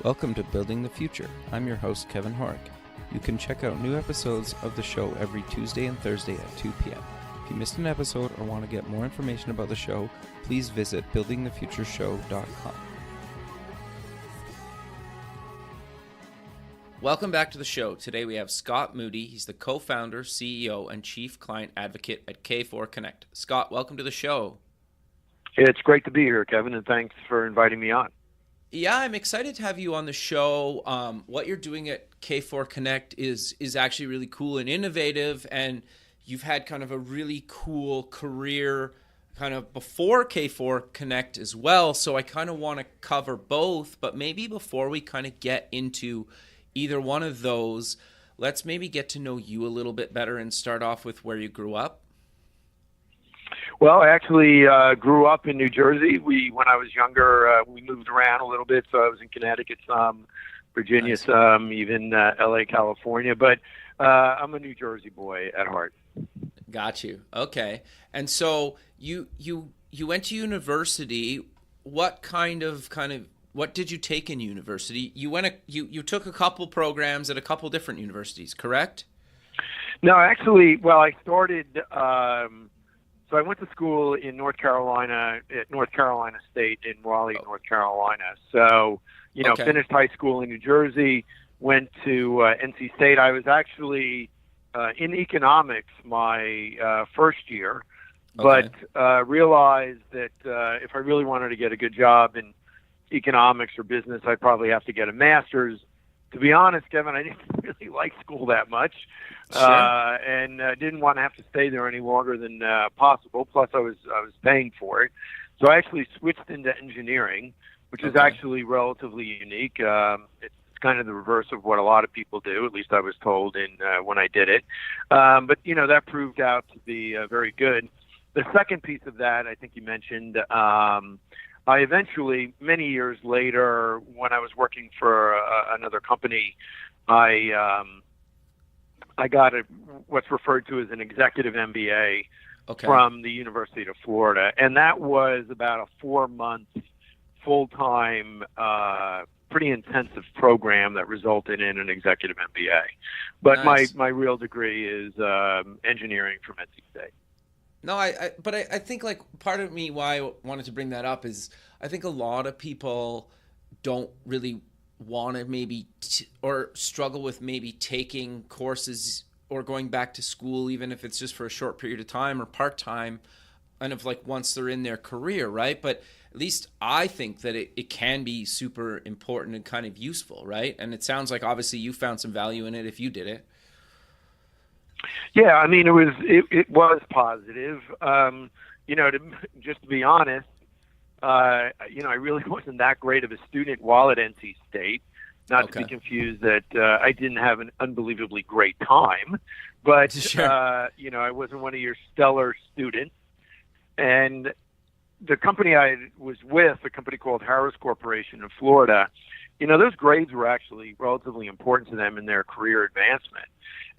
Welcome to Building the Future. I'm your host, Kevin Horick. You can check out new episodes of the show every Tuesday and Thursday at 2 p.m. If you missed an episode or want to get more information about the show, please visit buildingthefutureshow.com. Welcome back to the show. Today we have Scott Moody. He's the co-founder, CEO, and chief client advocate at K4 Connect. Scott, welcome to the show. It's great to be here, Kevin, and thanks for inviting me on. Yeah, I'm excited to have you on the show. What you're doing at K4 Connect is actually really cool and innovative, and you've had kind of a really cool career kind of before K4 Connect as well. So I kind of want to cover both, but maybe before we kind of get into either one of those, let's maybe get to know you a little bit better and start off with where you grew up. Well, I actually grew up in New Jersey. When I was younger, we moved around a little bit, so I was in Connecticut some, Virginia Nice. some, even LA, California. But I'm a New Jersey boy at heart. Got you. Okay. And so you went to university. What what did you take in university? You took a couple programs at a couple different universities, correct? No, actually, well, I started. So I went to school in North Carolina, at North Carolina State in Raleigh, North Carolina. So, Okay. finished high school in New Jersey, went to NC State. I was actually in economics my first year, but realized that if I really wanted to get a good job in economics or business, I'd probably have to get a master's. To be honest, Kevin, I didn't really like school that much. Sure. And didn't want to have to stay there any longer than possible. Plus, I was paying for it, so I actually switched into engineering, which is actually relatively unique. It's kind of the reverse of what a lot of people do. At least I was told when I did it. But that proved out to be very good. The second piece of that, I think you mentioned. I eventually, many years later, when I was working for another company, I got what's referred to as an executive MBA from the University of Florida, and that was about a 4-month full-time, pretty intensive program that resulted in an executive MBA. But Nice. my real degree is engineering from NC State. No, but I think like part of me why I wanted to bring that up is I think a lot of people don't really want to maybe or struggle with maybe taking courses or going back to school, even if it's just for a short period of time or part-time, kind of like once they're in their career, right? But at least I think that it can be super important and kind of useful, right? And it sounds like obviously you found some value in it if you did it. Yeah, I mean, it was positive. Just to be honest, I really wasn't that great of a student while at NC State. Not to be confused that I didn't have an unbelievably great time, but Sure. I wasn't one of your stellar students. And the company I was with, a company called Harris Corporation in Florida, those grades were actually relatively important to them in their career advancement.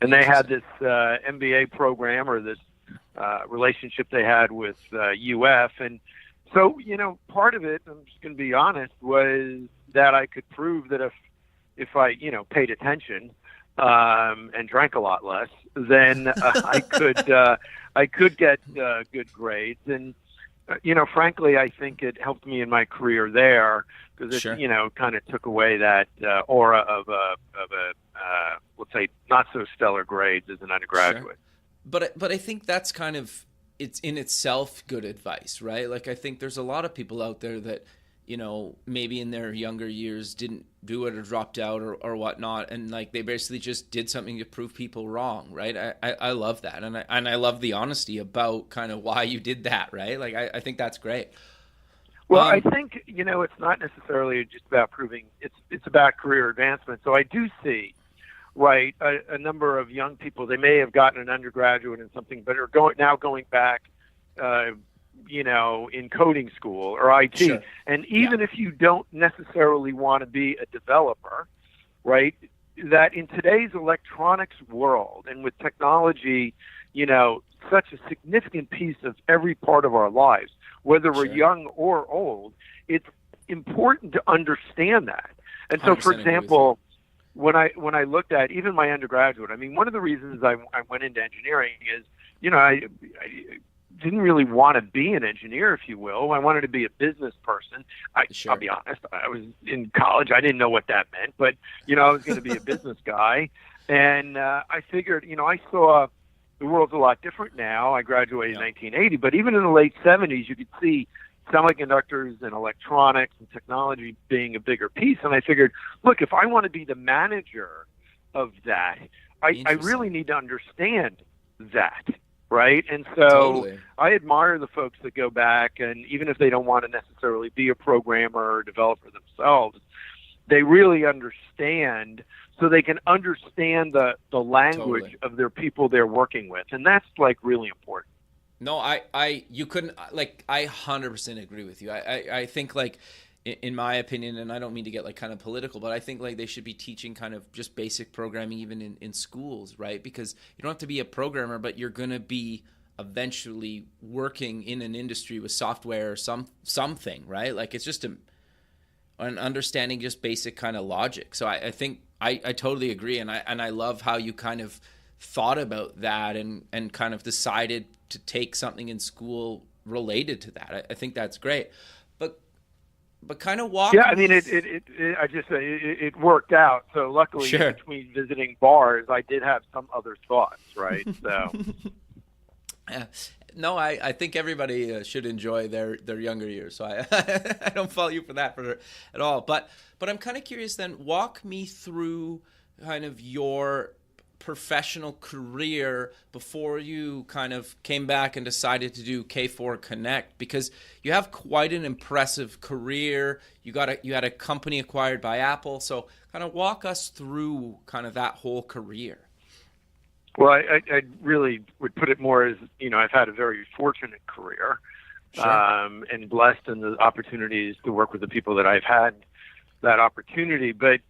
And they had this MBA program or this relationship they had with UF. And so, part of it, I'm just going to be honest, was that I could prove that if I, paid attention and drank a lot less, then I could get good grades. And frankly, I think it helped me in my career there because it, Sure. kind of took away that aura of a let's say, not so stellar grades as an undergraduate. Sure. But I think that's kind of, it's in itself good advice, right? Like I think there's a lot of people out there that, maybe in their younger years didn't do it or dropped out or whatnot, and like they basically just did something to prove people wrong, right? I love that, and I love the honesty about kind of why you did that, right? Like I think that's great. Well, I think it's not necessarily just about proving; it's about career advancement. So I do see, right, a number of young people. They may have gotten an undergraduate in something, but are going back. In coding school or IT. Sure. And even if you don't necessarily want to be a developer, right, that in today's electronics world and with technology, such a significant piece of every part of our lives, whether we're young or old, it's important to understand that. And so, for 100% agree with you. example, when I looked at even my undergraduate, I mean, one of the reasons I went into engineering is, I didn't really want to be an engineer, if you will. I wanted to be a business person. Sure. I'll be honest. I was in college. I didn't know what that meant, but I was going to be a business guy. And I figured, I saw the world's a lot different now. I graduated in 1980, but even in the late 70s, you could see semiconductors and electronics and technology being a bigger piece. And I figured, look, if I want to be the manager of that, I really need to understand that. Right. And so Totally. I admire the folks that go back, and even if they don't want to necessarily be a programmer or developer themselves, they really understand, so they can understand the language of their people they're working with. And that's like really important. No, you couldn't, like, I 100% agree with you. I think, like, in my opinion, and I don't mean to get like kind of political, but I think like they should be teaching kind of just basic programming even in schools, right? Because you don't have to be a programmer, but you're going to be eventually working in an industry with software or something, right? Like, it's just an understanding just basic kind of logic. So I think I totally agree. And I love how you kind of thought about that and kind of decided to take something in school related to that. I think that's great. But kind of walk. Yeah, I mean, it worked out. So luckily, Sure. between visiting bars, I did have some other thoughts, right? So, yeah. No, I think everybody should enjoy their younger years. So I I don't fault you for that at all. But I'm kind of curious. Then walk me through kind of your professional career before you kind of came back and decided to do K4 Connect, because you have quite an impressive career. You had a company acquired by Apple. So kind of walk us through kind of that whole career. Well, I really would put it more as, I've had a very fortunate career. Sure. And blessed in the opportunities to work with the people that I've had that opportunity. But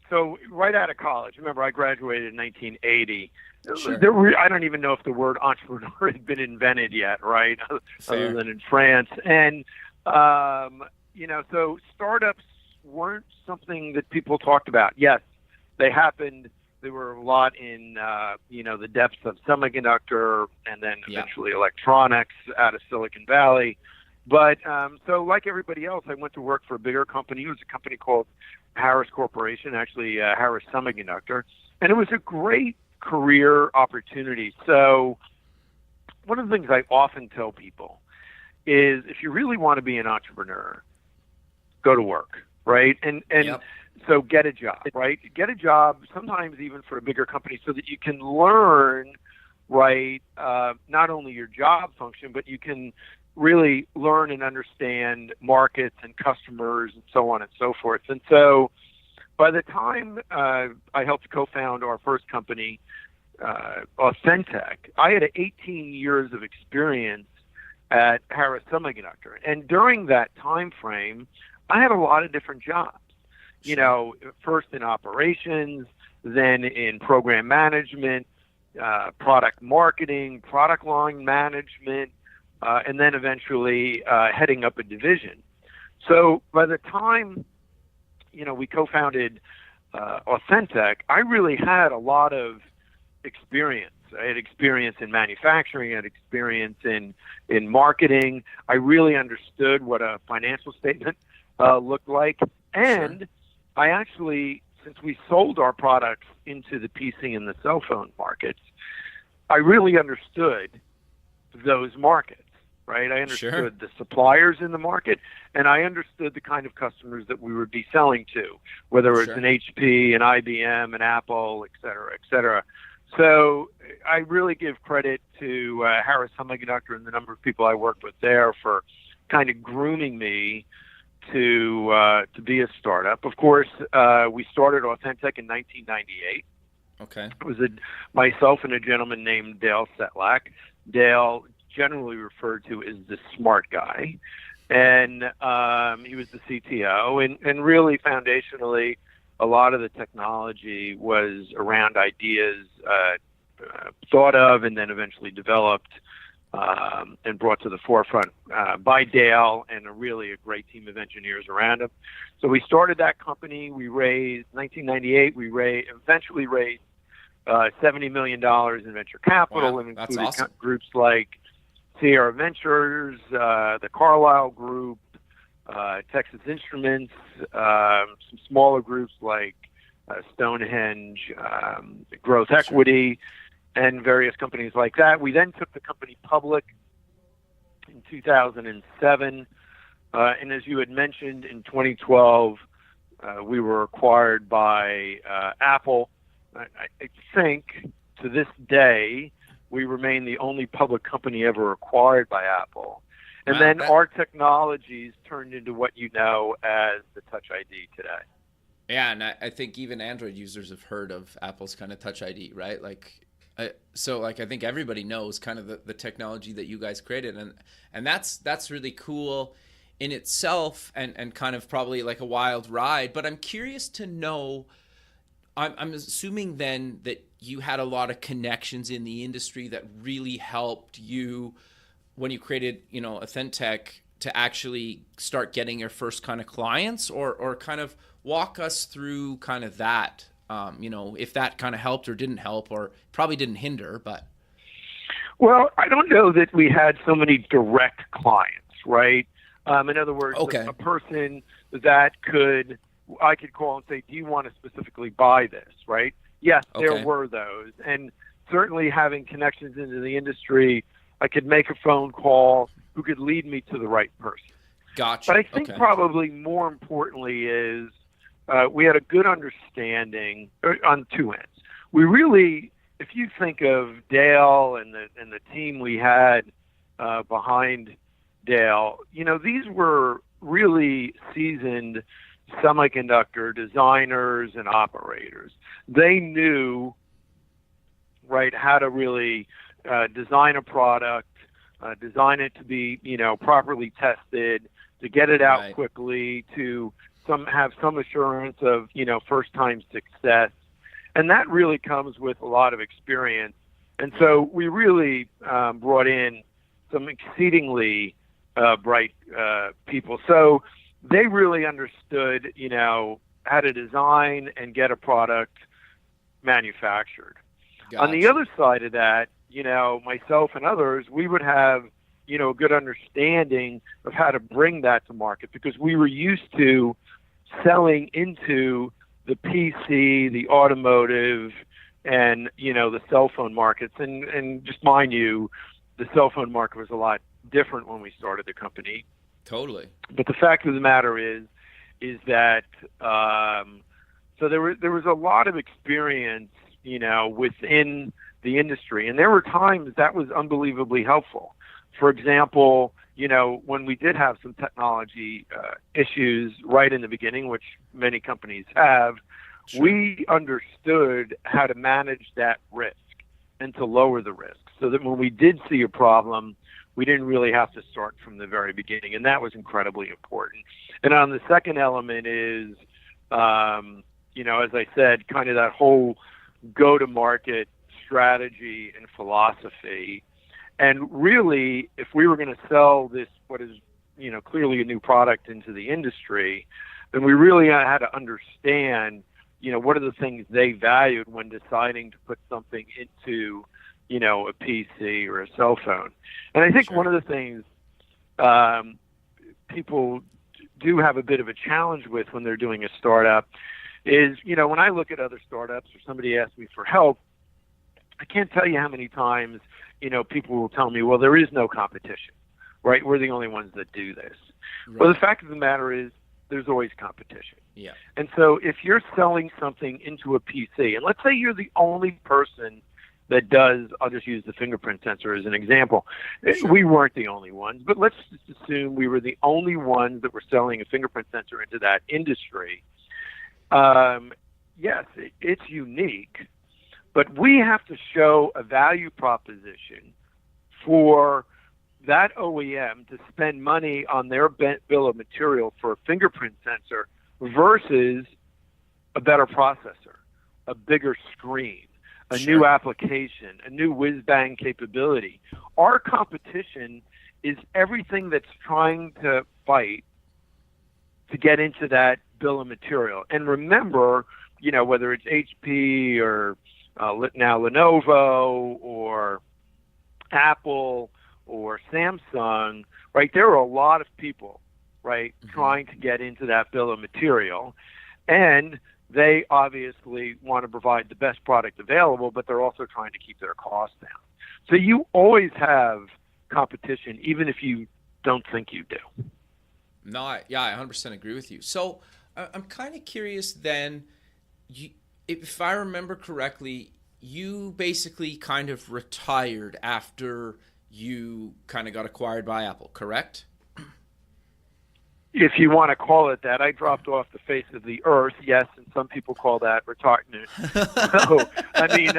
so right out of college, remember I graduated in 1980. Sure. I don't even know if the word entrepreneur had been invented yet, right? Fair. Other than in France. And, so startups weren't something that people talked about. Yes, they happened. There were a lot in, the depths of semiconductor and then eventually electronics out of Silicon Valley. But so like everybody else, I went to work for a bigger company. It was a company called Harris Corporation, actually Harris Semiconductor. And it was a great career opportunity. So one of the things I often tell people is if you really want to be an entrepreneur, go to work, right? And so get a job, right? Get a job, sometimes even for a bigger company, so that you can learn, right, not only your job function, but you can really learn and understand markets and customers and so on and so forth. And so by the time I helped co-found our first company, Authentic, I had 18 years of experience at Harris Semiconductor. And during that time frame, I had a lot of different jobs. First in operations, then in program management, product marketing, product line management, and then eventually heading up a division. So by the time, we co-founded Authentic, I really had a lot of experience. I had experience in manufacturing, I had experience in marketing. I really understood what a financial statement looked like. And Sure. I actually, since we sold our products into the PC and the cell phone markets, I really understood those markets. Right, I understood the suppliers in the market, and I understood the kind of customers that we would be selling to, whether it's an HP, an IBM, an Apple, et cetera, et cetera. So I really give credit to Harris Semiconductor and the number of people I worked with there for kind of grooming me to be a startup. Of course, we started Authentic in 1998. Okay. It was myself and a gentleman named Dale Setlak. Dale, generally referred to as the smart guy, and he was the CTO, and really foundationally a lot of the technology was around ideas thought of and then eventually developed and brought to the forefront by Dale and a great team of engineers around him. So we started that company. We raised 1998. We eventually raised $70 million in venture capital, Wow, and that's included awesome. groups like Sierra Ventures, the Carlyle Group, Texas Instruments, some smaller groups like Stonehenge, Growth Equity, and various companies like that. We then took the company public in 2007, and as you had mentioned, in 2012, we were acquired by Apple. I think to this day, we remain the only public company ever acquired by Apple. And then our technologies turned into what you know as the Touch ID today. Yeah, and I think even Android users have heard of Apple's kind of Touch ID, right? I think everybody knows kind of the technology that you guys created, and that's really cool in itself, and kind of probably like a wild ride. But I'm curious to know. I'm assuming then that you had a lot of connections in the industry that really helped you when you created, Authentech, to actually start getting your first kind of clients, or kind of walk us through kind of that, if that kind of helped or didn't help, or probably didn't hinder, but. Well, I don't know that we had so many direct clients, right? In other words, Okay. a person that I could call and say, do you want to specifically buy this, right? Yes, Okay. there were those. And certainly having connections into the industry, I could make a phone call who could lead me to the right person. Gotcha. But I think probably more importantly is we had a good understanding on two ends. We really, if you think of Dale and the team we had behind Dale, these were really seasoned semiconductor designers and operators. They knew, right, how to really design a product, design it to be, properly tested, to get it out quickly, to have some assurance of, first time success. And that really comes with a lot of experience. And so we really brought in some exceedingly bright people. So they really understood, how to design and get a product manufactured. Gotcha. On the other side of that, myself and others, we would have, a good understanding of how to bring that to market, because we were used to selling into the PC, the automotive, and, the cell phone markets. And just mind you, the cell phone market was a lot different when we started the company. Totally. But the fact of the matter is that so there was a lot of experience, within the industry, and there were times that was unbelievably helpful. For example, when we did have some technology issues right in the beginning, which many companies have, sure, we understood how to manage that risk and to lower the risk, so that when we did see a problem, we didn't really have to start from the very beginning, and that was incredibly important. And on the second element is, as I said, kind of that whole go-to-market strategy and philosophy. And really, if we were going to sell this, what is, clearly a new product into the industry, then we really had to understand, what are the things they valued when deciding to put something into, a PC or a cell phone. And I think Sure. one of the things people do have a bit of a challenge with when they're doing a startup is, when I look at other startups or somebody asks me for help, I can't tell you how many times, people will tell me, well, there is no competition, right? We're the only ones that do this. Right. Well, the fact of the matter is there's always competition. Yeah. And so if you're selling something into a PC, and let's say you're the only person that does, I'll just use the fingerprint sensor as an example. Sure. We weren't the only ones, but let's just assume we were the only ones that were selling a fingerprint sensor into that industry. Yes, it's unique, but we have to show a value proposition for that OEM to spend money on their bill of material for a fingerprint sensor versus a better processor, a bigger screen, a new application, a new whiz-bang capability. Our competition is everything that's trying to fight to get into that bill of material. And remember, whether it's HP or now Lenovo or Apple or Samsung, right? There are a lot of people, right, trying to get into that bill of material. And they obviously want to provide the best product available, but they're also trying to keep their costs down. So you always have competition, even if you don't think you do. No, I 100% agree with you. So I'm kind of curious then, if I remember correctly, you basically kind of retired after you kind of got acquired by Apple, correct? If you want to call it that, I dropped off the face of the earth, yes, and some people call that retirement. So, I mean,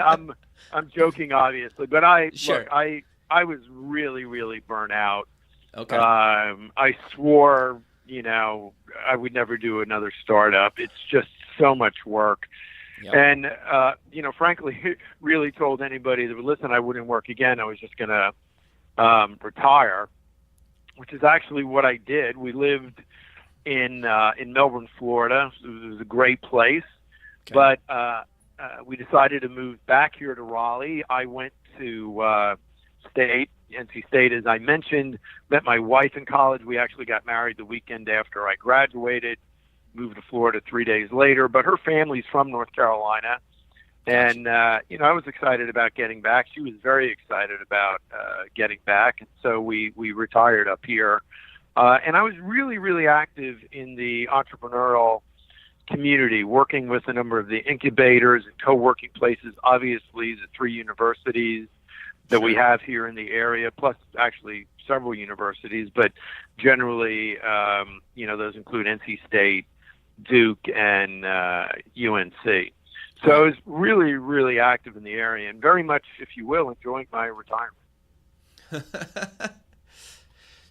I'm joking, obviously, but look, I was really, really burnt out. Okay. I swore, I would never do another startup. It's just so much work. Yep. And, frankly, really told anybody that would listen, I wouldn't work again. I was just going to retire, which is actually what I did. We lived in Melbourne, Florida. It was a great place. Okay. But we decided to move back here to Raleigh. I went to NC State, as I mentioned, met my wife in college. We actually got married the weekend after I graduated, moved to Florida 3 days later. But her family's from North Carolina. And, I was excited about getting back. She was very excited about getting back. And so we retired up here. And I was really, really active in the entrepreneurial community, working with a number of the incubators and co-working places, obviously the 3 universities that we have here in the area, plus actually several universities. But generally, those include NC State, Duke, and UNC. So I was really, really active in the area and very much, if you will, enjoying my retirement.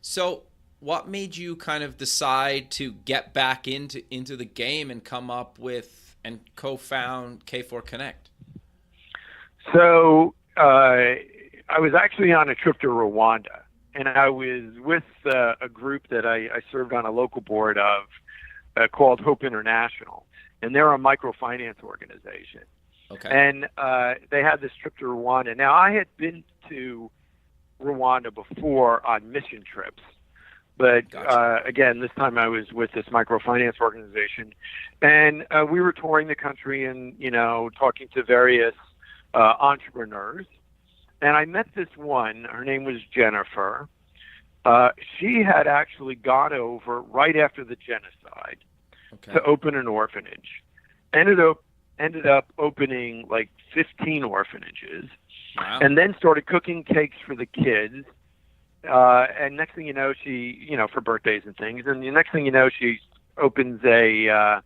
So what made you kind of decide to get back into the game and come up with and co-found K4 Connect? So I was actually on a trip to Rwanda, and I was with a group that I served on a local board of called Hope International. And they're a microfinance organization. Okay. And they had this trip to Rwanda. Now, I had been to Rwanda before on mission trips. But, again, this time I was with this microfinance organization. And we were touring the country and, talking to various entrepreneurs. And I met this one. Her name was Jennifer. She had actually gone over right after the genocide. Okay. To open an orphanage. Ended up opening like 15 orphanages. Wow. And then started cooking cakes for the kids. And next thing you know, she, for birthdays and things. And the next thing you know, she opens a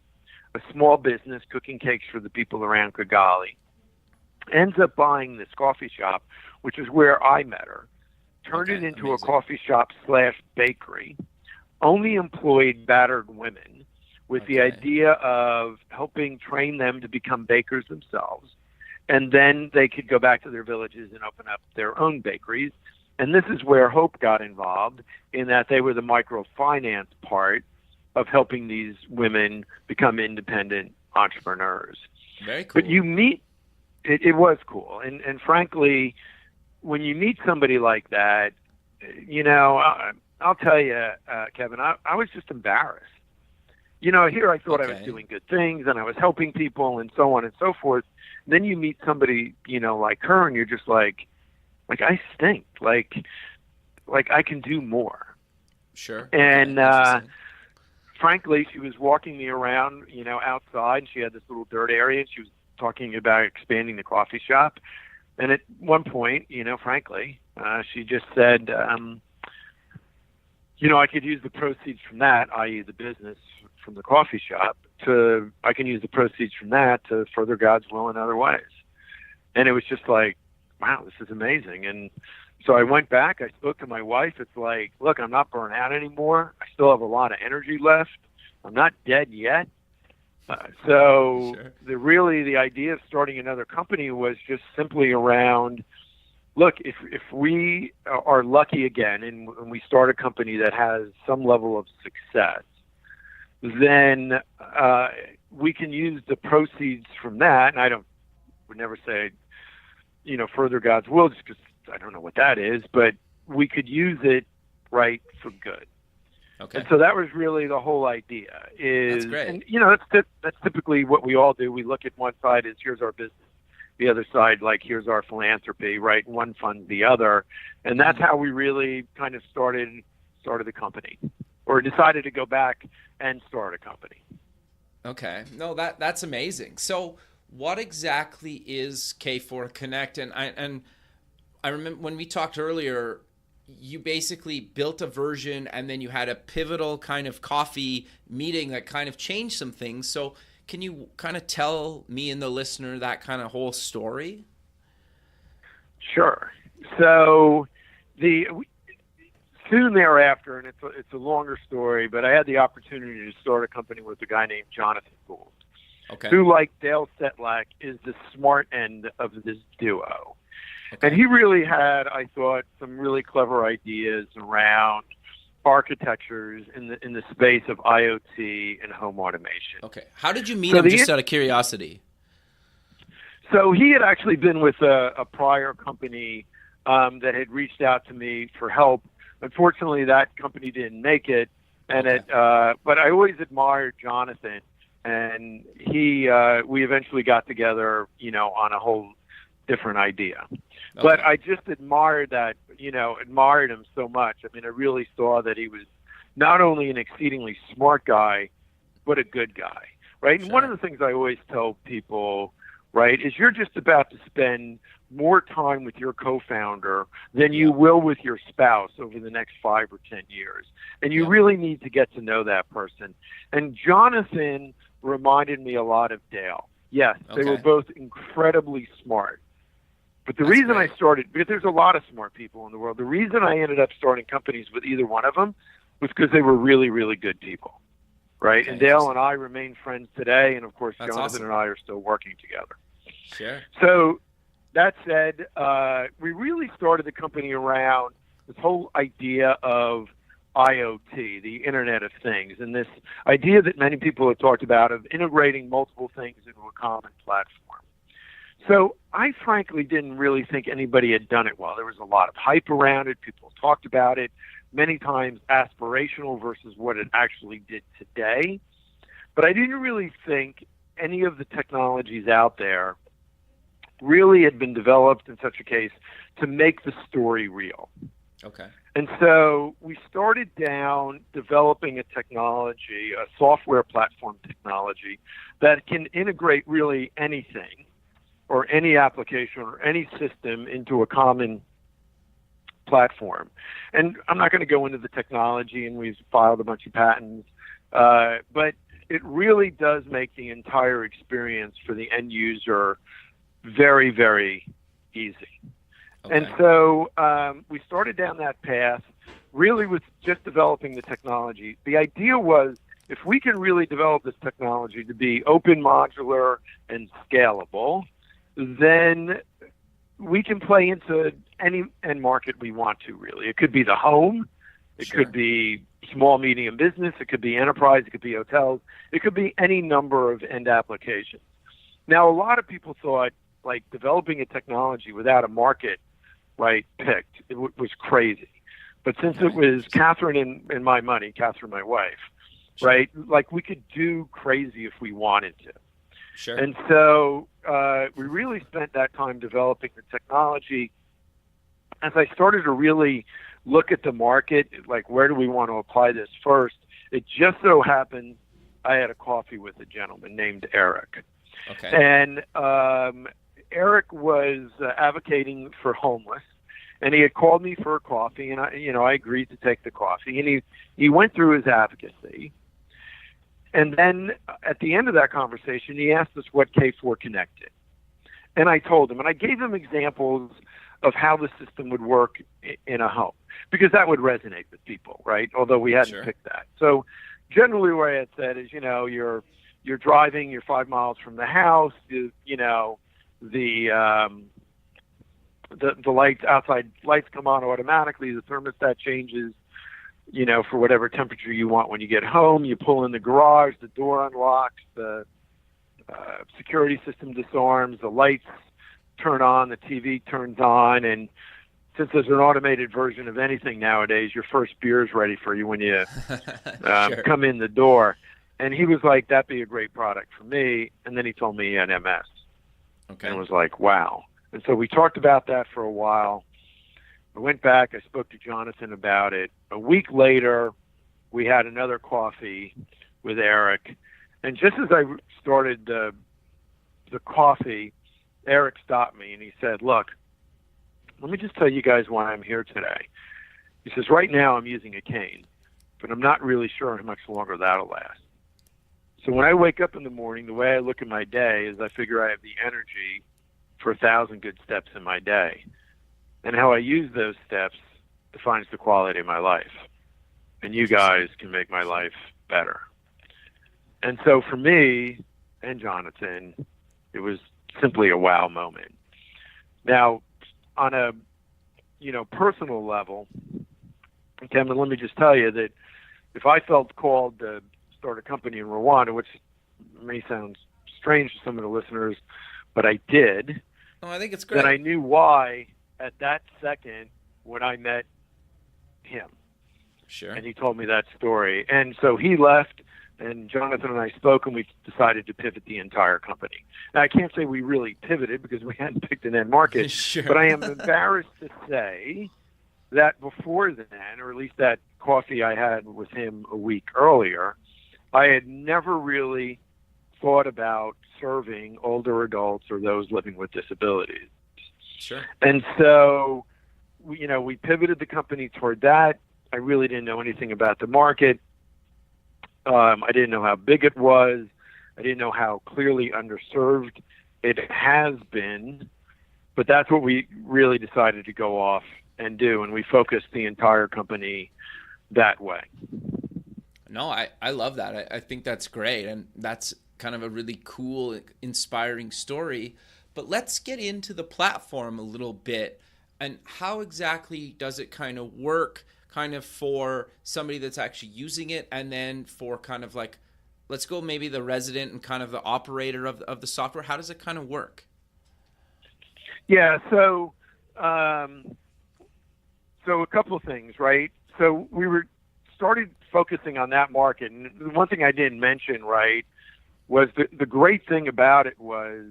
small business cooking cakes for the people around Kigali. Ends up buying this coffee shop, which is where I met her. Turned it into a coffee shop / bakery. Only employed battered women, with the idea of helping train them to become bakers themselves. And then they could go back to their villages and open up their own bakeries. And this is where Hope got involved, in that they were the microfinance part of helping these women become independent entrepreneurs. Very cool. But you meet, it was cool. And frankly, when you meet somebody like that, I'll tell you, Kevin, I was just embarrassed. Here I thought I was doing good things and I was helping people and so on and so forth. And then you meet somebody, like her, and you're just like I stink. Like I can do more. Sure. And frankly, she was walking me around, outside, and she had this little dirt area, and she was talking about expanding the coffee shop. And at one point, frankly, she just said, I could use the proceeds from that, i.e. the business from the coffee shop, I can use the proceeds from that to further God's will in other ways. And it was just like, wow, this is amazing. And so I went back, I spoke to my wife. It's like, look, I'm not burnt out anymore. I still have a lot of energy left. I'm not dead yet. So Sure. the idea of starting another company was just simply around, look, if we are lucky again and we start a company that has some level of success, then we can use the proceeds from that. And would never say, further God's will, just because I don't know what that is, but we could use it right for good. Okay. And so that was really the whole idea. That's great. And that's typically what we all do. We look at one side as here's our business, the other side like here's our philanthropy, right? And one funds the other, and that's how we really kind of started the company, or decided to go back and start a company. Okay. No, that's amazing. So, what exactly is K4 Connect? And I remember when we talked earlier, you basically built a version and then you had a pivotal kind of coffee meeting that kind of changed some things. So, can you kind of tell me and the listener that kind of whole story? Sure. So, soon thereafter, and it's a longer story, but I had the opportunity to start a company with a guy named Jonathan Gould, Okay. who, like Dale Setlak, is the smart end of this duo. Okay. And he really had, I thought, some really clever ideas around architectures in the space of IoT and home automation. Okay. How did you meet him, just out of curiosity? So he had actually been with a prior company that had reached out to me for help. Unfortunately, that company didn't make it, and Okay. but I always admired Jonathan, and we eventually got together, on a whole different idea. Okay. But I just admired him so much. I mean, I really saw that he was not only an exceedingly smart guy, but a good guy, right? And one of the things I always tell people, right, is you're just about to spend more time with your co-founder than you will with your spouse over the next 5 or 10 years. And you really need to get to know that person. And Jonathan reminded me a lot of Dale. Yes, they were both incredibly smart. But the reason I started, because there's a lot of smart people in the world, the reason I ended up starting companies with either one of them was because they were really, really good people, right? Okay, and Dale and I remain friends today, and of course, That's Jonathan awesome. and I are still working together. Sure. So that said, we really started the company around this whole idea of IoT, the Internet of Things, and this idea that many people have talked about of integrating multiple things into a common platform. So I frankly didn't really think anybody had done it well. There was a lot of hype around it. People talked about it, many times aspirational versus what it actually did today. But I didn't really think any of the technologies out there really had been developed in such a case to make the story real. Okay. And so we started down developing a technology, a software platform technology that can integrate really anything or any application or any system into a common platform. And I'm not going to go into the technology, and we've filed a bunch of patents, but it really does make the entire experience for the end user very, very easy. Okay. And so we started down that path really with just developing the technology. The idea was, if we can really develop this technology to be open, modular, and scalable, then we can play into any end market we want to, really. It could be the home. It could be small, medium business. It could be enterprise. It could be hotels. It could be any number of end applications. Now, a lot of people thought, like, developing a technology without a market, right, picked, it was crazy. But since it was Catherine and my money, Catherine, my wife, right, like, we could do crazy if we wanted to. Sure. And so we really spent that time developing the technology. As I started to really look at the market, like, where do we want to apply this first, it just so happened I had a coffee with a gentleman named Eric. Okay. And Eric was advocating for homeless, and he had called me for a coffee, and I agreed to take the coffee. And he went through his advocacy. And then at the end of that conversation, he asked us what K4 Connect is. And I told him, and I gave him examples of how the system would work in a home, because that would resonate with people, right? Although we hadn't picked that. So generally what I had said is, your you're driving, you're 5 miles from the house, the lights, outside lights come on automatically, the thermostat changes, for whatever temperature you want when you get home. You pull in the garage, the door unlocks, the security system disarms, the lights turn on, the TV turns on, and since there's an automated version of anything nowadays, your first beer is ready for you when you Sure. come in the door. And he was like, that'd be a great product for me. And then he told me he had MS. Okay. And it was like, wow. And so we talked about that for a while. I went back, I spoke to Jonathan about it. A week later, we had another coffee with Eric. And just as I started the coffee, Eric stopped me and he said, look, let me just tell you guys why I'm here today. He says, right now I'm using a cane, but I'm not really sure how much longer that'll last. So when I wake up in the morning, the way I look at my day is I figure I have the energy for 1,000 good steps in my day. And how I use those steps defines the quality of my life. And you guys can make my life better. And so for me and Jonathan, it was simply a wow moment. Now, on a personal level, Kevin, let me just tell you that if I felt called to start a company in Rwanda, which may sound strange to some of the listeners, but I did. Oh, I think it's great. Then I knew why at that second when I met him. Sure. And he told me that story. And so he left, and Jonathan and I spoke, and we decided to pivot the entire company. Now, I can't say we really pivoted because we hadn't picked an end market, Sure. but I am embarrassed to say that before then, or at least that coffee I had with him a week earlier, I had never really thought about serving older adults or those living with disabilities. Sure. And so, we pivoted the company toward that. I really didn't know anything about the market. I didn't know how big it was. I didn't know how clearly underserved it has been. But that's what we really decided to go off and do, and we focused the entire company that way. No, I love that. I think that's great, and that's kind of a really cool, inspiring story. But let's get into the platform a little bit, and how exactly does it kind of work kind of for somebody that's actually using it, and then for kind of like, let's go maybe the resident and kind of the operator of the software. How does it kind of work? Yeah, so a couple of things, right? So we started focusing on that market, and the one thing I didn't mention, right, was the great thing about it was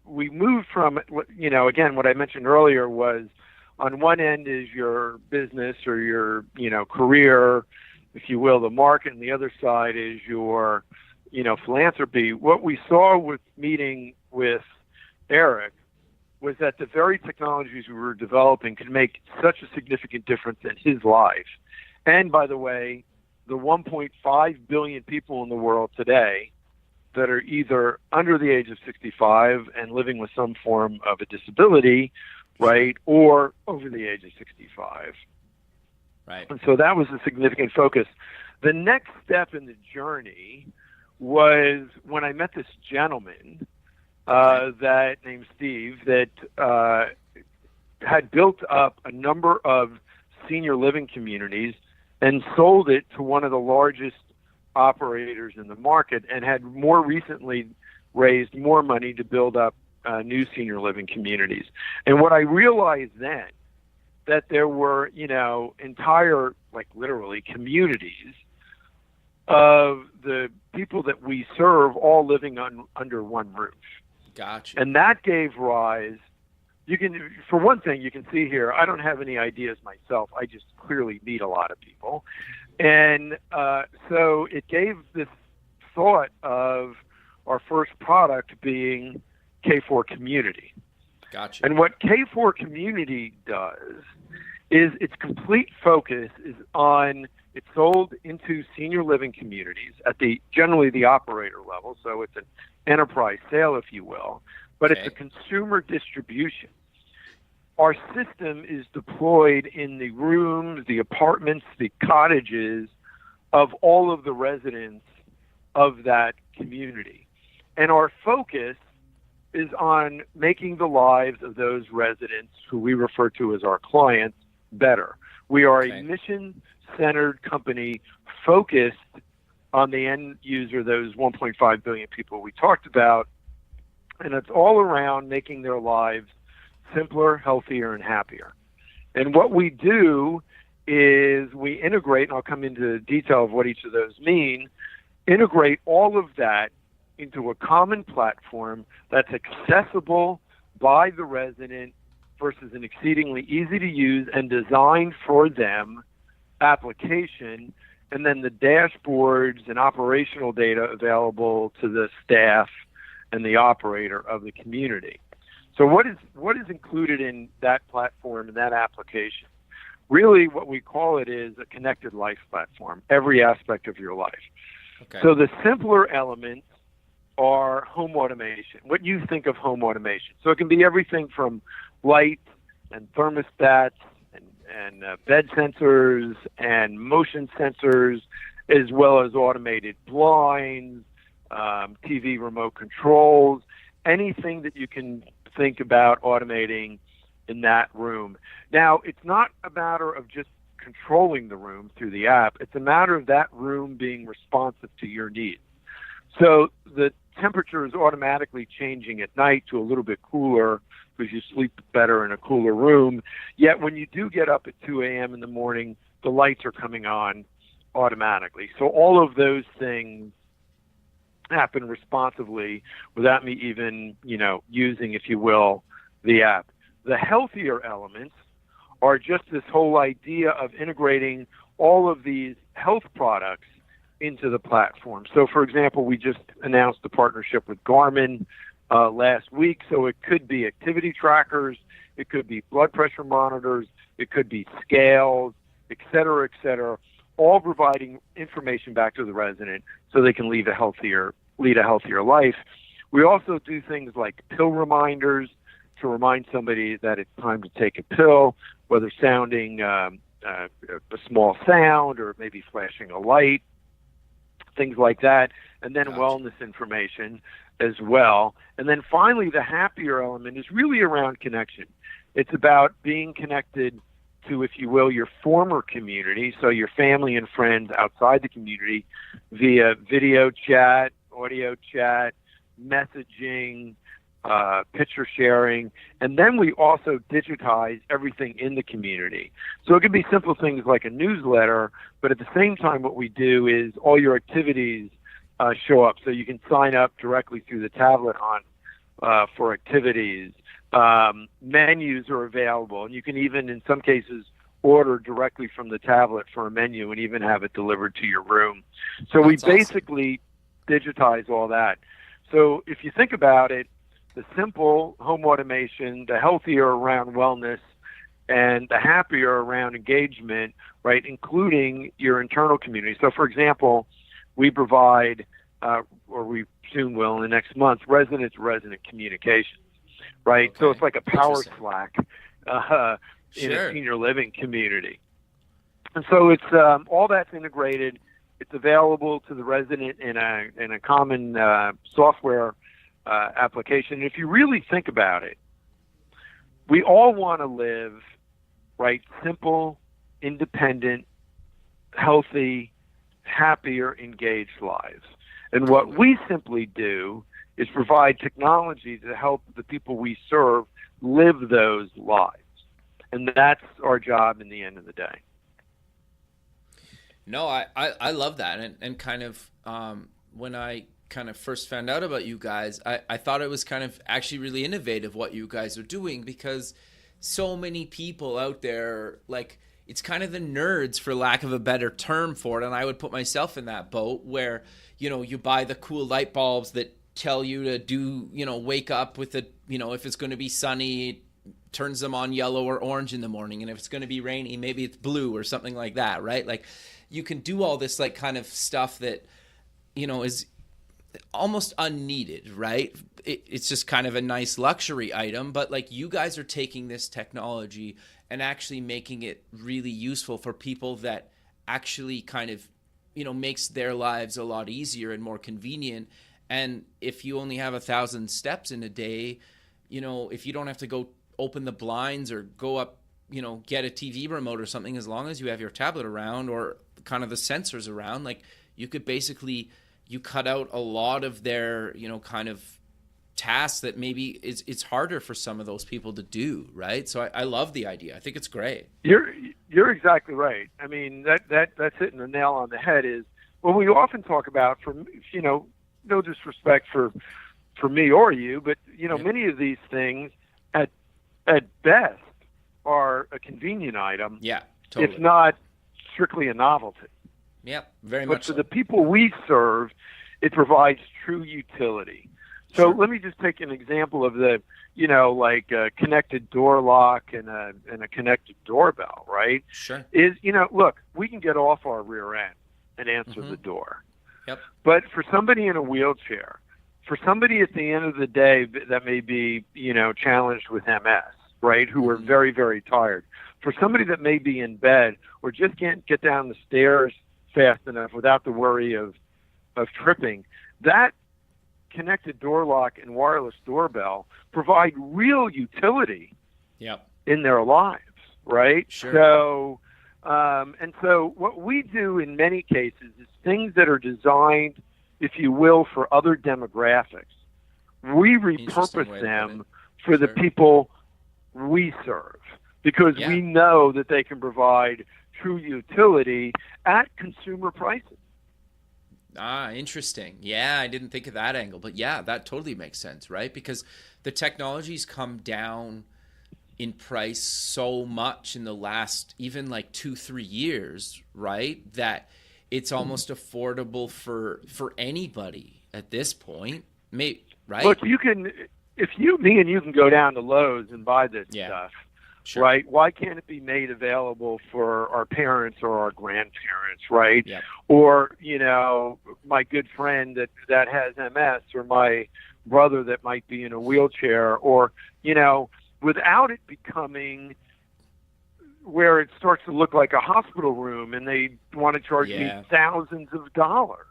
we moved from, again, what I mentioned earlier was on one end is your business or your, career, if you will, the market, and the other side is your, philanthropy. What we saw with meeting with Eric was that the very technologies we were developing could make such a significant difference in his life. And by the way, the 1.5 billion people in the world today that are either under the age of 65 and living with some form of a disability, right, or over the age of 65. Right. And so that was a significant focus. The next step in the journey was when I met this gentleman that named Steve that had built up a number of senior living communities and sold it to one of the largest operators in the market, and had more recently raised more money to build up new senior living communities. And what I realized then, that there were, entire, like literally communities of the people that we serve all living under one roof. Gotcha. And that gave rise, for one thing, you can see here, I don't have any ideas myself. I just clearly meet a lot of people. And so it gave this thought of our first product being K4 Community. Gotcha. And what K4 Community does is its complete focus is on, it's sold into senior living communities at generally the operator level. So it's an enterprise sale, if you will, but Okay. it's a consumer distribution. Our system is deployed in the rooms, the apartments, the cottages of all of the residents of that community. And our focus is on making the lives of those residents who we refer to as our clients better. We are a mission-centered company focused on the end user, those 1.5 billion people we talked about, and it's all around making their lives simpler, healthier, and happier. And what we do is we integrate, and I'll come into detail of what each of those mean, integrate all of that into a common platform that's accessible by the resident versus an exceedingly easy to use and designed for them application, and then the dashboards and operational data available to the staff and the operator of the community. So what is included in that platform and that application? Really what we call it is a connected life platform, every aspect of your life. Okay. So the simpler elements are home automation, what you think of home automation. So it can be everything from lights and thermostats and bed sensors and motion sensors, as well as automated blinds, TV remote controls, anything that you can think about automating in that room. Now, it's not a matter of just controlling the room through the app. It's a matter of that room being responsive to your needs. So the temperature is automatically changing at night to a little bit cooler because you sleep better in a cooler room. Yet when you do get up at 2 a.m. in the morning, the lights are coming on automatically. So all of those things happen responsively without me even, using, if you will, the app. The healthier elements are just this whole idea of integrating all of these health products into the platform. So, for example, we just announced a partnership with Garmin last week. So it could be activity trackers, it could be blood pressure monitors, it could be scales, et cetera, all providing information back to the resident so they can lead a healthier life. We also do things like pill reminders to remind somebody that it's time to take a pill, whether sounding a small sound or maybe flashing a light, things like that, and then wellness information as well. And then finally, the happier element is really around connection. It's about being connected to, if you will, your former community, so your family and friends outside the community via video chat, audio chat, messaging, picture sharing, and then we also digitize everything in the community. So it could be simple things like a newsletter, but at the same time what we do is all your activities show up, so you can sign up directly through the tablet for activities. Menus are available, and you can even, in some cases, order directly from the tablet for a menu and even have it delivered to your room. So we basically digitize all that. So if you think about it, the simple home automation, the healthier around wellness, and the happier around engagement, right, including your internal community. So, for example, we provide, or we soon will in the next month, resident-to-resident communications, right? Okay. So it's like a power Slack in a senior living community. And so it's all that's integrated. It's available to the resident in a common software application. If you really think about it, we all want to live, right, simple, independent, healthy, happier, engaged lives. And what we simply do is provide technology to help the people we serve live those lives. And that's our job in the end of the day. No, I love that. And kind of when I kind of first found out about you guys, I thought it was kind of actually really innovative what you guys are doing, because so many people out there, like, it's kind of the nerds, for lack of a better term for it. And I would put myself in that boat where, you buy the cool light bulbs that tell you to do, wake up with it, if it's going to be sunny, it turns them on yellow or orange in the morning. And if it's going to be rainy, maybe it's blue or something like that, right? Like, you can do all this like kind of stuff that, is almost unneeded, right? It's just kind of a nice luxury item, but like, you guys are taking this technology and actually making it really useful for people that actually kind of, makes their lives a lot easier and more convenient. And if you only have 1,000 steps in a day, if you don't have to go open the blinds or go up, get a TV remote or something, as long as you have your tablet around or kind of the sensors around, like you could basically, you cut out a lot of their, kind of tasks that maybe it's harder for some of those people to do, right? So I love the idea. I think it's great. You're exactly right. I mean, that's hitting the nail on the head. Is what we often talk about. No disrespect for me or you, but many of these things at best are a convenient item. Yeah, totally. If not strictly a novelty. Yeah, very much. But for the people we serve, it provides true utility. So let me just take an example of the, like a connected door lock and a connected doorbell, right? Sure. Look, we can get off our rear end and answer the door. Yep. But for somebody in a wheelchair, for somebody at the end of the day that may be, challenged with MS, right, who are very, very tired, for somebody that may be in bed or just can't get down the stairs fast enough without the worry of tripping, that connected door lock and wireless doorbell provide real utility in their lives, right? Sure. So, so what we do in many cases is things that are designed, if you will, for other demographics. We repurpose them for the people we serve because we know that they can provide true utility at consumer prices. Interesting. Yeah, I didn't think of that angle, but yeah, that totally makes sense, right? Because the technology's come down in price so much in the last even like 2-3 years, right? That it's almost affordable for anybody at this point, right? Look, me and you can go down to Lowe's and buy this stuff. Sure. Right? Why can't it be made available for our parents or our grandparents, right? Yep. Or, my good friend that has MS or my brother that might be in a wheelchair or, without it becoming where it starts to look like a hospital room and they want to charge me thousands of dollars.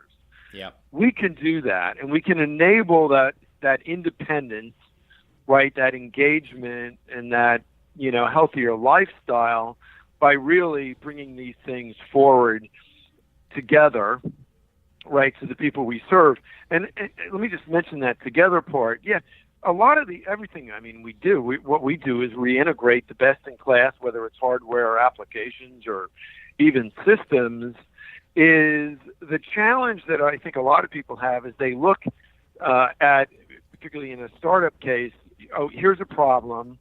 Yeah. We can do that and we can enable that independence, right? That engagement and that, healthier lifestyle by really bringing these things forward together, right, to the people we serve. And let me just mention that together part. Yeah, a lot of everything, what we do is we integrate the best in class, whether it's hardware or applications or even systems, is the challenge that I think a lot of people have is they look at, particularly in a startup case, here's a problem.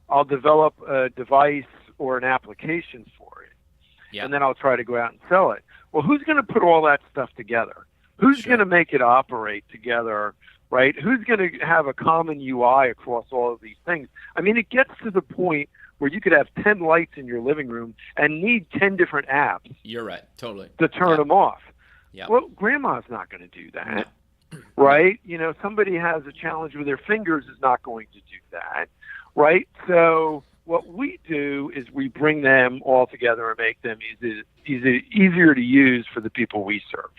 I'll develop a device or an application for it, and then I'll try to go out and sell it. Well, who's going to put all that stuff together? Who's going to make it operate together, right? Who's going to have a common UI across all of these things? I mean, it gets to the point where you could have 10 lights in your living room and need 10 different apps. You're right, totally. To turn them off. Yeah. Well, grandma's not going to do that, right? Somebody has a challenge with their fingers is not going to do that. Right? So what we do is we bring them all together and make them easier to use for the people we serve.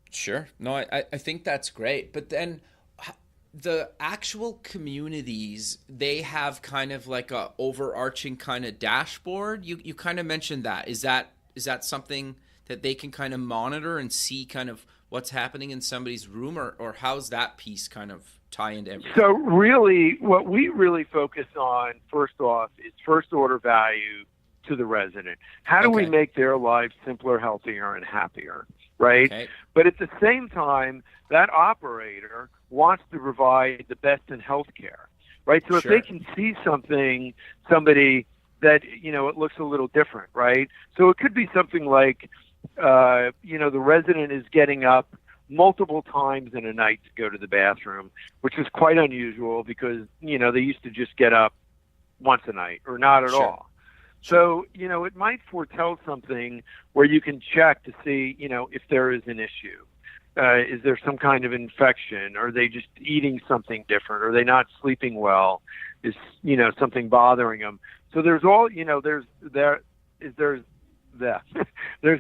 Sure. No, I think that's great. But then the actual communities, they have kind of like a overarching kind of dashboard. You kind of mentioned that. Is that something that they can kind of monitor and see kind of what's happening in somebody's room, or how's that piece kind of tie into everything? So really, what we really focus on, first off, is first order value to the resident. How do we make their lives simpler, healthier, and happier, right? Okay. But at the same time, that operator wants to provide the best in healthcare, right? So if they can see somebody that, it looks a little different, right? So it could be something like, the resident is getting up multiple times in a night to go to the bathroom, which is quite unusual because, they used to just get up once a night or not at all. So, it might foretell something where you can check to see, if there is an issue. Is there some kind of infection? Are they just eating something different? Are they not sleeping well? Is, something bothering them? So there's all, there's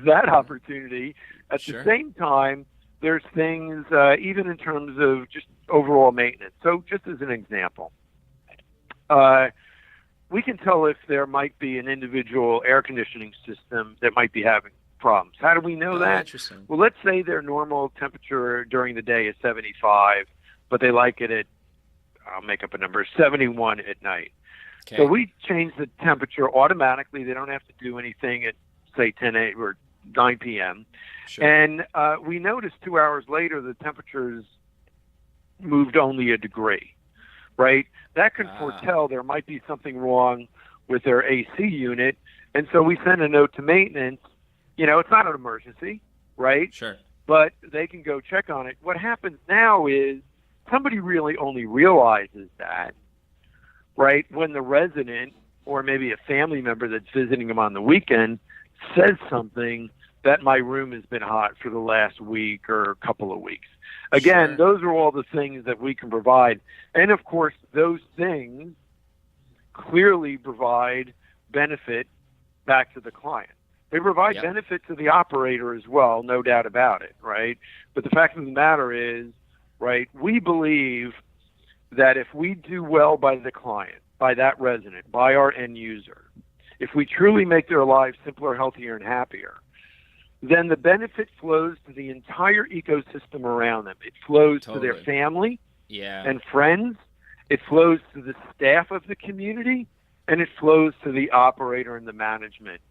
that opportunity. At the same time, there's things, even in terms of just overall maintenance. So just as an example, we can tell if there might be an individual air conditioning system that might be having problems. How do we know that? Interesting. Well, let's say their normal temperature during the day is 75, but they like it at, I'll make up a number, 71 at night. Okay. So we change the temperature automatically. They don't have to do anything at, say, 10 a.m. or 9 p.m. Sure. And we noticed 2 hours later the temperatures moved only a degree, right? That can foretell there might be something wrong with their AC unit. And so we send a note to maintenance. You know, it's not an emergency, right? Sure. But they can go check on it. What happens now is somebody really only realizes that, right, when the resident or maybe a family member that's visiting them on the weekend says something that my room has been hot for the last week or a couple of weeks. Again, Sure. those are all the things that we can provide. And, of course, those things clearly provide benefit back to the client. They provide Yep. benefit to the operator as well, no doubt about it, right? But the fact of the matter is, right, we believe that if we do well by the client, by that resident, by our end user, if we truly make their lives simpler, healthier, and happier, then the benefit flows to the entire ecosystem around them. It flows to their Totally. family Yeah. and friends. It flows to the staff of the community, and it flows to the operator and the management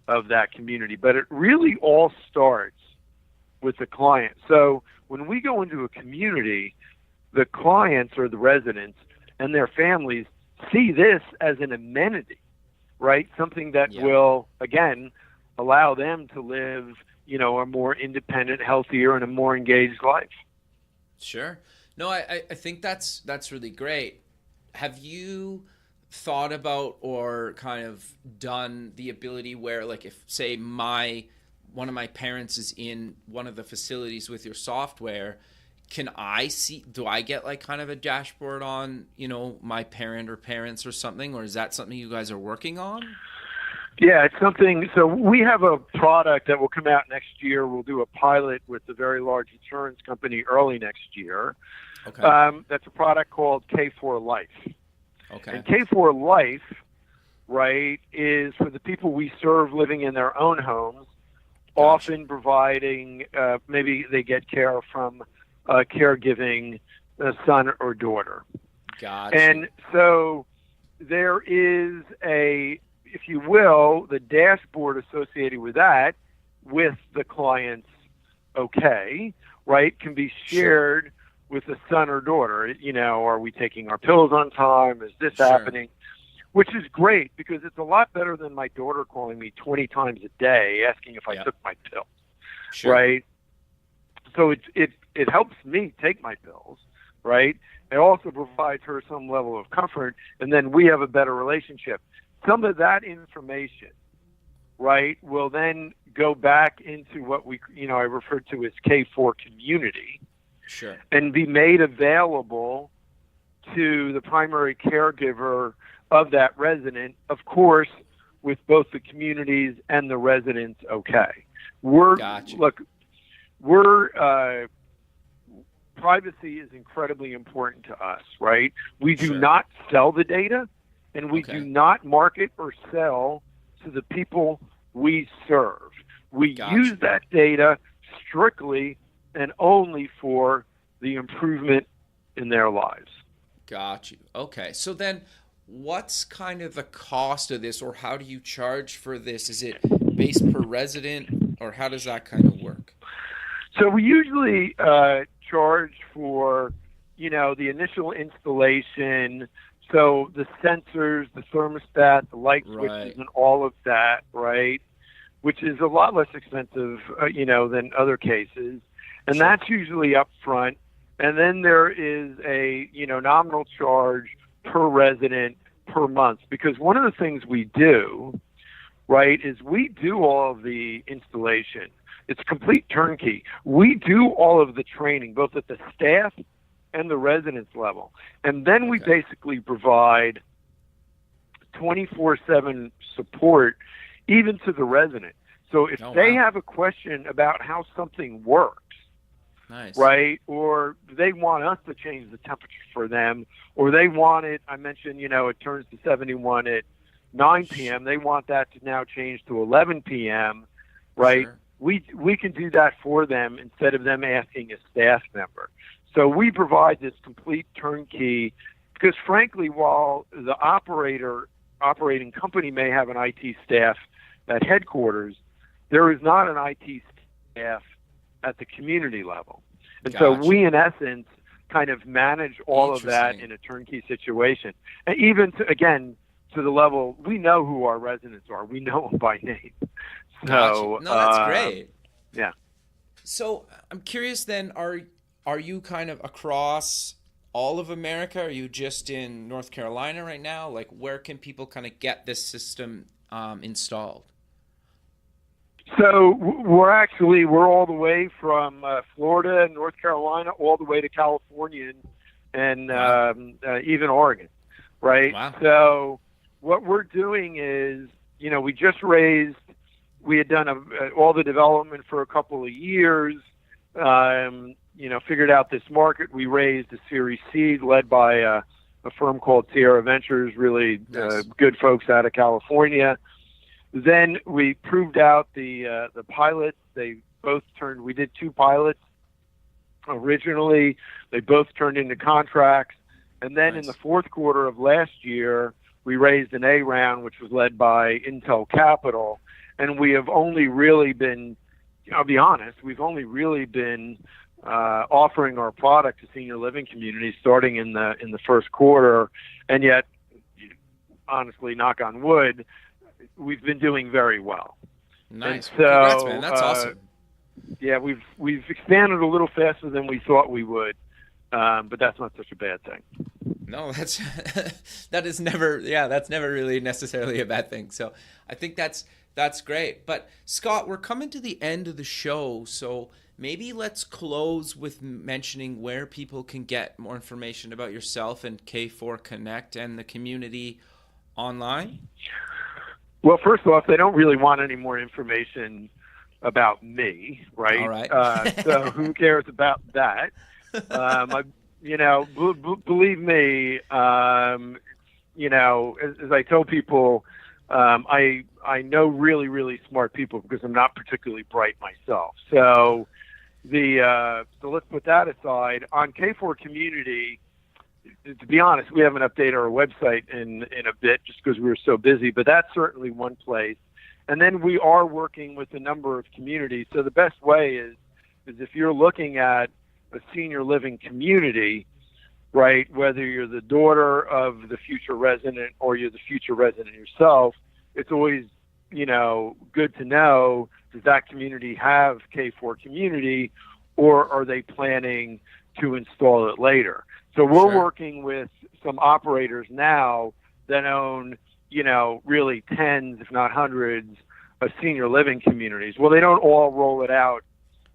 of that community. But it really all starts with the client. So when we go into a community, the clients or the residents and their families see this as an amenity, right? Something that Yeah. will, again, allow them to live, you know, a more independent, healthier, and a more engaged life. Sure. No, I think that's really great. Have you thought about or kind of done the ability where, like, if say one of my parents is in one of the facilities with your software, do I get like kind of a dashboard on, you know, my parent or parents or something, or is that something you guys are working on? Yeah, it's something. So we have a product that will come out next year. We'll do a pilot with a very large insurance company early next year. Okay. That's a product called K4 Life. Okay. And K4 Life, right, is for the people we serve living in their own homes, Gotcha. often providing, maybe they get care from a caregiving son or daughter. Gotcha. And so there is if you will, the dashboard associated with that with the client's okay, right, can be shared with a son or daughter. You know, are we taking our pills on time? Is this Sure. happening? Which is great because it's a lot better than my daughter calling me 20 times a day asking if I Yep. took my pills, Sure. right? So it helps me take my pills, right? It also provides her some level of comfort, and then we have a better relationship. Some of that information, right, will then go back into what I refer to as K4 community Sure. and be made available to the primary caregiver of that resident, of course, with both the communities and the residents okay. Gotcha. Privacy is incredibly important to us, right? We do Sure. not sell the data, and we Okay. do not market or sell to the people we serve. We Gotcha. use that data strictly and only for the improvement in their lives. Got you. Okay. So then what's kind of the cost of this, or how do you charge for this? Is it based per resident, or how does that kind of work? So we usually charge for, the initial installation, so the sensors, the thermostat, the light switches, Right. and all of that, right? Which is a lot less expensive, than other cases. And Sure. that's usually up front. And then there is a, nominal charge per resident per month. Because one of the things we do, right, is we do all of the installation. It's complete turnkey. We do all of the training, both at the staff and the residence level. And then we Okay. basically provide 24/7 support even to the resident. So if Oh, they wow. have a question about how something works, Nice. right? Or they want us to change the temperature for them, or they want it, I mentioned, it turns to 71 at 9 p.m. They want that to now change to 11 p.m., right? Sure. We can do that for them instead of them asking a staff member. So we provide this complete turnkey because, frankly, while the operating company may have an IT staff at headquarters, there is not an IT staff at the community level. And Gotcha. so we, in essence, kind of manage all of that in a turnkey situation. And even, to the level, we know who our residents are. We know them by name. So, gotcha. No, that's great. Yeah. So I'm curious then, are you kind of across all of America? Are you just in North Carolina right now? Like, where can people kind of get this system installed? So we're all the way from Florida, North Carolina, all the way to California and Wow. Even Oregon, right? Wow. So what we're doing is, we just raised, we had done all the development for a couple of years, figured out this market. We raised a Series C led by a firm called Sierra Ventures, really Nice. good folks out of California. Then we proved out the pilots. We did 2 pilots originally. They both turned into contracts. And then Nice. in the fourth quarter of last year, we raised an A round, which was led by Intel Capital. And we have only really been, I'll be honest, we've only really been offering our product to senior living communities starting in the first quarter. And yet, honestly, knock on wood, we've been doing very well. Nice. And so, congrats, man. That's awesome. Yeah, we've expanded a little faster than we thought we would, but that's not such a bad thing. No, that's never really necessarily a bad thing. So I think that's great. But Scott, we're coming to the end of the show, so maybe let's close with mentioning where people can get more information about yourself and K4 Connect and the community online. Well, first off, they don't really want any more information about me, right? All right. So who cares about that? Believe me, as I tell people, I know really, really smart people because I'm not particularly bright myself. So so let's put that aside. On K4 Community, to be honest, we haven't updated our website in a bit just because we were so busy, but that's certainly one place. And then we are working with a number of communities. So the best way is if you're looking at a senior living community, right, whether you're the daughter of the future resident or you're the future resident yourself, it's always, good to know, does that community have K4 Community, or are they planning to install it later? So we're Sure. working with some operators now that own, really tens, if not hundreds, of senior living communities. Well, they don't all roll it out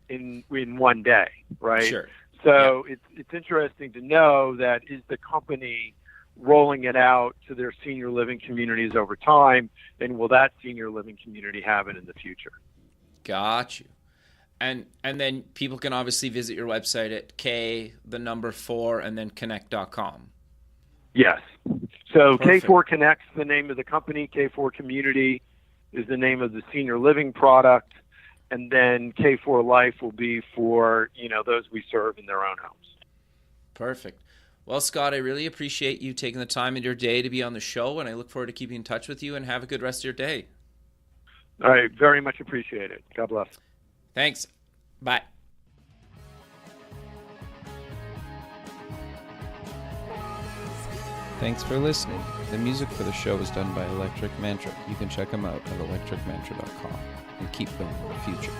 in one day, right? Sure. So it's interesting to know that is the company rolling it out to their senior living communities over time, and will that senior living community have it in the future? Got you. And then people can obviously visit your website at K4 and then connect.com. Yes. So Perfect. K4 Connect's the name of the company. K4 Community is the name of the senior living product. And then K4 Life will be for, those we serve in their own homes. Perfect. Well, Scott, I really appreciate you taking the time in your day to be on the show, and I look forward to keeping in touch with you, and have a good rest of your day. All right. Very much appreciate it. God bless. Thanks. Bye. Thanks for listening. The music for the show is done by Electric Mantra. You can check them out at electricmantra.com and keep building the future.